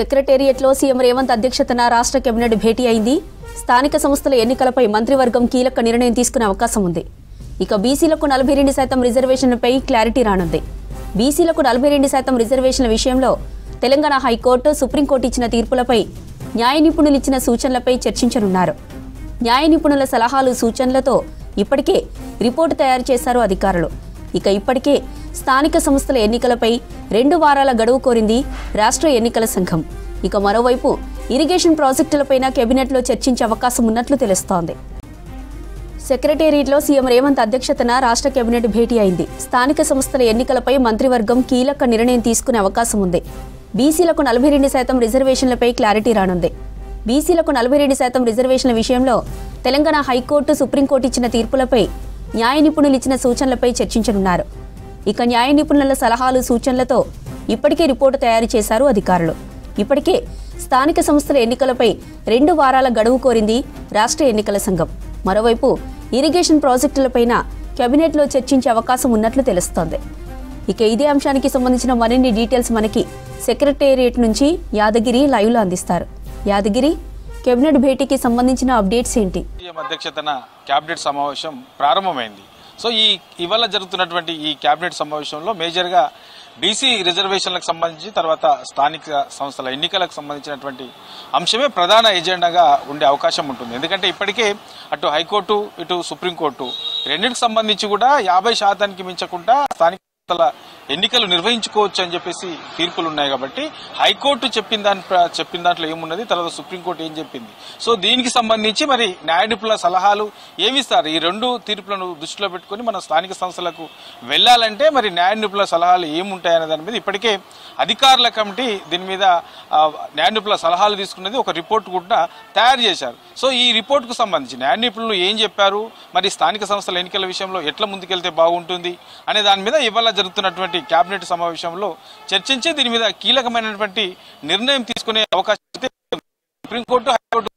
సెక్రటేరియట్లో సీఎం రేవంత్ అధ్యక్షతన రాష్ట్ర కేబినెట్ భేటీ అయింది. స్థానిక సంస్థల ఎన్నికలపై మంత్రివర్గం కీలక నిర్ణయం తీసుకునే అవకాశం ఉంది. ఇక బీసీలకు 42% రిజర్వేషన్లపై క్లారిటీ రానుంది. బీసీలకు 42% రిజర్వేషన్ల విషయంలో తెలంగాణ హైకోర్టు, సుప్రీంకోర్టు ఇచ్చిన తీర్పులపై న్యాయ నిపుణులు ఇచ్చిన సూచనలపై చర్చించనున్నారు. న్యాయ నిపుణుల సలహాలు, సూచనలతో ఇప్పటికే రిపోర్టు తయారు చేశారు అధికారులు. ఇక ఇప్పటికే స్థానిక సంస్థల ఎన్నికలపై 2 వారాల గడువు కోరింది రాష్ట్ర ఎన్నికల సంఘం. ఇక మరోవైపు ఇరిగేషన్ ప్రాజెక్టులపైన కేబినెట్లో చర్చించే అవకాశం ఉన్నట్లు తెలుస్తోంది. సెక్రటేరియట్లో సీఎం రేవంత్ అధ్యక్షతన రాష్ట్ర కేబినెట్ భేటీ అయింది. స్థానిక సంస్థల ఎన్నికలపై మంత్రివర్గం కీలక నిర్ణయం తీసుకునే అవకాశం ఉంది. బీసీలకు 42% రిజర్వేషన్లపై క్లారిటీ రానుంది. బీసీలకు 42% రిజర్వేషన్ల విషయంలో తెలంగాణ హైకోర్టు, సుప్రీంకోర్టు ఇచ్చిన తీర్పులపై న్యాయ నిపుణులు ఇచ్చిన సూచనలపై చర్చించనున్నారు. ఇక న్యాయ నిపుణుల సలహాలు, సూచనలతో ఇప్పటికే రిపోర్టు తయారు చేశారు అధికారులు. ఇప్పటికే స్థానిక సంస్థల ఎన్నికలపై 2 వారాల గడువు కోరింది రాష్ట్ర ఎన్నికల సంఘం. మరోవైపు ఇరిగేషన్ ప్రాజెక్టులపైన కేబినెట్లో చర్చించే అవకాశం ఉన్నట్లు తెలుస్తోంది. ఇక ఇదే అంశానికి సంబంధించిన మరిన్ని డీటెయిల్స్ మనకి సెక్రటేరియట్ నుంచి యాదగిరి లైవ్లో అందిస్తారు. యాదగిరి, కేబినెట్ భేటీకి సంబంధించిన అప్డేట్స్ ఏంటి? అధ్యక్షతన కేబినెట్ సమావేశం ప్రారంభమైంది. సో ఇవాళ జరుగుతున్నటువంటి ఈ కేబినెట్ సమావేశంలో మేజర్గా బీసీ రిజర్వేషన్లకు సంబంధించి, తర్వాత స్థానిక సంస్థల ఎన్నికలకు సంబంధించినటువంటి అంశమే ప్రధాన ఎజెండాగా ఉండే అవకాశం ఉంటుంది. ఎందుకంటే ఇప్పటికే అటు హైకోర్టు, ఇటు సుప్రీంకోర్టు రెండింటికి సంబంధించి కూడా 50% మించకుండా స్థానిక ఎన్నికలు నిర్వహించుకోవచ్చు అని చెప్పేసి తీర్పులు ఉన్నాయి. కాబట్టి హైకోర్టు చెప్పిన దాంట్లో ఏమున్నది, తర్వాత సుప్రీంకోర్టు ఏం చెప్పింది, సో దీనికి సంబంధించి మరి న్యాయ నిపుణుల సలహాలు ఏమిస్తారు, ఈ 2 తీర్పులను దృష్టిలో పెట్టుకుని మన స్థానిక సంస్థలకు వెళ్లాలంటే మరి న్యాయ నిపుణుల సలహాలు ఏముంటాయనే దాని మీద ఇప్పటికే అధికారుల కమిటీ దీని మీద న్యాయ నిపుణుల సలహాలు తీసుకున్నది, ఒక రిపోర్ట్ కూడా తయారు చేశారు. సో ఈ రిపోర్టుకు సంబంధించి న్యాయ నిపుణులు ఏం చెప్పారు, మరి స్థానిక సంస్థల ఎన్నికల విషయంలో ఎట్లా ముందుకెళ్తే బాగుంటుంది అనే దాని మీద ఇవాళ జరుగుతున్నటువంటి కేబినెట్ సమావేశంలో చర్చించి దీని మీద కీలకమైనటువంటి నిర్ణయం తీసుకునే అవకాశం అయితే సుప్రీంకోర్టు, హైకోర్టు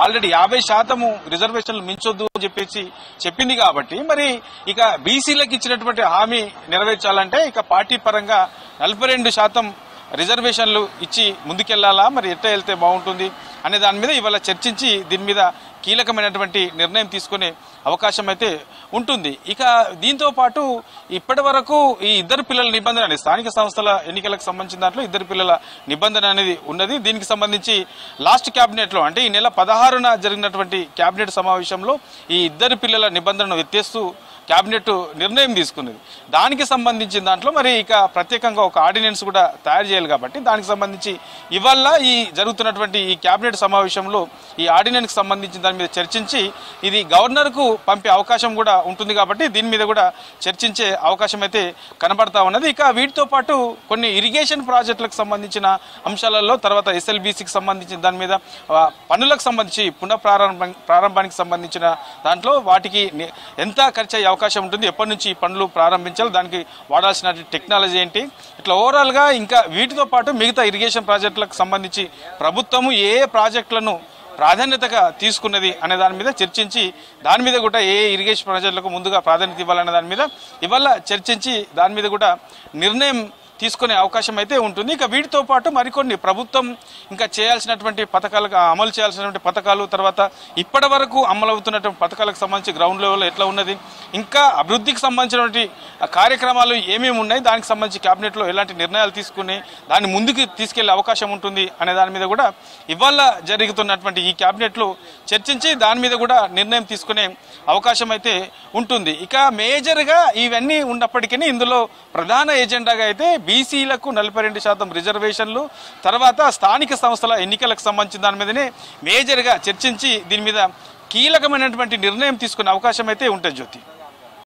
ఆల్రెడీ 50% రిజర్వేషన్లు మించొద్దు అని చెప్పేసి చెప్పింది. కాబట్టి మరి ఇక బీసీలకు ఇచ్చినటువంటి హామీ నెరవేర్చాలంటే ఇక పార్టీ పరంగా 42% రిజర్వేషన్లు ఇచ్చి ముందుకెళ్లాలా, మరి ఎట్లా వెళ్తే బాగుంటుంది అనే దాని మీద ఇవాళ చర్చించి దీని మీద కీలకమైనటువంటి నిర్ణయం తీసుకునే అవకాశం అయితే ఉంటుంది. ఇక దీంతో పాటు ఇప్పటి వరకు ఈ 2 పిల్లల నిబంధన, స్థానిక సంస్థల ఎన్నికలకు సంబంధించిన దాంట్లో 2 పిల్లల నిబంధన అనేది ఉన్నది. దీనికి సంబంధించి లాస్ట్ కేబినెట్లో, అంటే ఈ నెల 16న జరిగినటువంటి కేబినెట్ సమావేశంలో ఈ 2 పిల్లల నిబంధనను ఎత్తేస్తూ కేబినెట్ నిర్ణయం తీసుకున్నది. దానికి సంబంధించిన దాంట్లో మరి ఇక ప్రత్యేకంగా ఒక ఆర్డినెన్స్ కూడా తయారు చేయాలి. కాబట్టి దానికి సంబంధించి ఇవాళ ఈ జరుగుతున్నటువంటి ఈ కేబినెట్ సమావేశంలో ఈ ఆర్డినెన్స్ సంబంధించిన దాని మీద చర్చించి ఇది గవర్నర్కు పంపే అవకాశం కూడా ఉంటుంది. కాబట్టి దీని మీద కూడా చర్చించే అవకాశం అయితే కనబడతా ఉన్నది. ఇక వీటితో పాటు కొన్ని ఇరిగేషన్ ప్రాజెక్టులకు సంబంధించిన అంశాలలో, తర్వాత ఎస్ఎల్బీసీకి సంబంధించిన దాని మీద పనులకు సంబంధించి పునఃప్రారంభానికి సంబంధించిన దాంట్లో వాటికి ఎంత ఖర్చు అయ్యే అవకాశం ఉంటుంది, ఎప్పటి నుంచి ఈ పనులు ప్రారంభించాలి, దానికి వాడాల్సిన టెక్నాలజీ ఏంటి, ఇట్లా ఓవరాల్గా ఇంకా వీటితో పాటు మిగతా ఇరిగేషన్ ప్రాజెక్టులకు సంబంధించి ప్రభుత్వము ఏ ప్రాజెక్టులను ప్రాధాన్యతగా తీసుకున్నది అనే దాని మీద చర్చించి దాని మీద కూడా ఏ ఇరిగేషన్ ప్రాజెక్టులకు ముందుగా ప్రాధాన్యత ఇవ్వాలనే దాని మీద ఇవాళ చర్చించి దాని మీద కూడా నిర్ణయం తీసుకునే అవకాశం అయితే ఉంటుంది. ఇక వీటితో పాటు మరికొన్ని ప్రభుత్వం ఇంకా చేయాల్సినటువంటి పథకాలకు, అమలు చేయాల్సినటువంటి పథకాలు, తర్వాత ఇప్పటి వరకు అమలవుతున్నటువంటి పథకాలకు సంబంధించి గ్రౌండ్ లెవెల్లో ఎట్లా ఉన్నది, ఇంకా అభివృద్ధికి సంబంధించినటువంటి కార్యక్రమాలు ఏమేమి ఉన్నాయి, దానికి సంబంధించి కేబినెట్లో ఎలాంటి నిర్ణయాలు తీసుకుని దాన్ని ముందుకు తీసుకెళ్లే అవకాశం ఉంటుంది అనే దాని మీద కూడా ఇవాళ జరుగుతున్నటువంటి ఈ కేబినెట్లో చర్చించి దాని మీద కూడా నిర్ణయం తీసుకునే అవకాశం అయితే ఉంటుంది. ఇక మేజర్గా ఇవన్నీ ఉన్నప్పటికీ ఇందులో ప్రధాన ఎజెండాగా అయితే బీసీలకు 42% రిజర్వేషన్లు, తర్వాత స్థానిక సంస్థల ఎన్నికలకు సంబంధించిన దాని మీదనే మేజర్గా చర్చించి దీని మీద కీలకమైనటువంటి నిర్ణయం తీసుకునే అవకాశం అయితే ఉంటుంది. జ్యోతి.